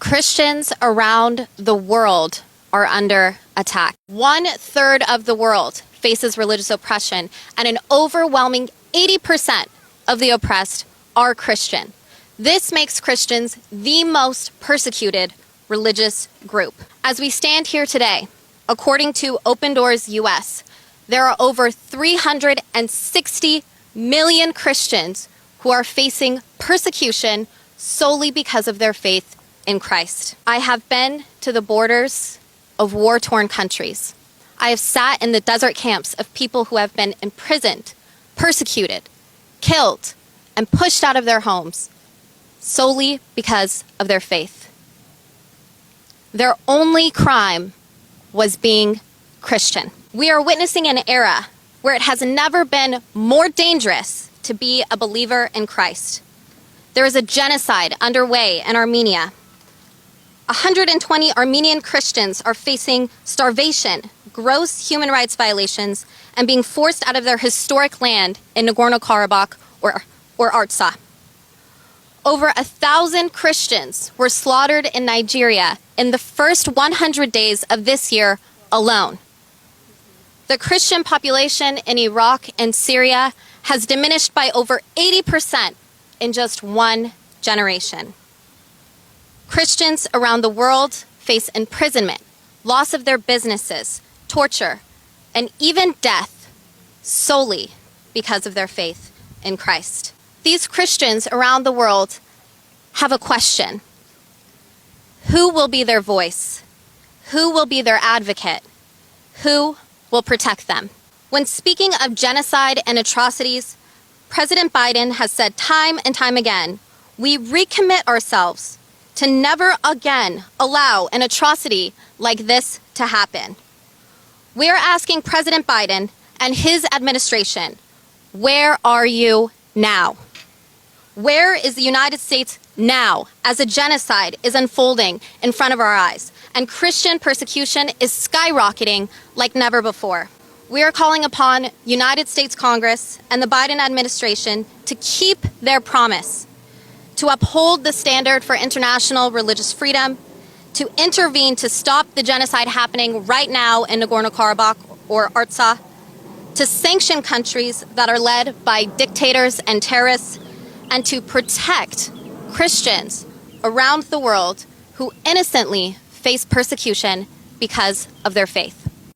Christians around the world are under attack. 1/3 of the world faces religious oppression, and an overwhelming 80% of the oppressed are Christian. This makes Christians the most persecuted religious group. As we stand here today, according to Open Doors US, there are over 360 million Christians who are facing persecution solely because of their faith in Christ. I have been to the borders of war-torn countries. I have sat in the desert camps of people who have been imprisoned, persecuted, killed, and pushed out of their homes solely because of their faith. Their only crime was being Christian. We are witnessing an era where it has never been more dangerous to be a believer in Christ. There is a genocide underway in Armenia. 120 Armenian Christians are facing starvation, gross human rights violations, and being forced out of their historic land in Nagorno-Karabakh or Artsakh. Over 1,000 Christians were slaughtered in Nigeria in the first 100 days of this year alone. The Christian population in Iraq and Syria has diminished by over 80% in just one generation. Christians around the world face imprisonment, loss of their businesses, torture, and even death solely because of their faith in Christ. These Christians around the world have a question. Who will be their voice? Who will be their advocate? Who will protect them? When speaking of genocide and atrocities, President Biden has said time and time again, we recommit ourselves to never again allow an atrocity like this to happen. We are asking President Biden and his administration, where are you now? Where is the United States now as a genocide is unfolding in front of our eyes and Christian persecution is skyrocketing like never before? We are calling upon United States Congress and the Biden administration to keep their promise, to uphold the standard for international religious freedom, to intervene to stop the genocide happening right now in Nagorno-Karabakh or Artsakh, to sanction countries that are led by dictators and terrorists, and to protect Christians around the world who innocently face persecution because of their faith.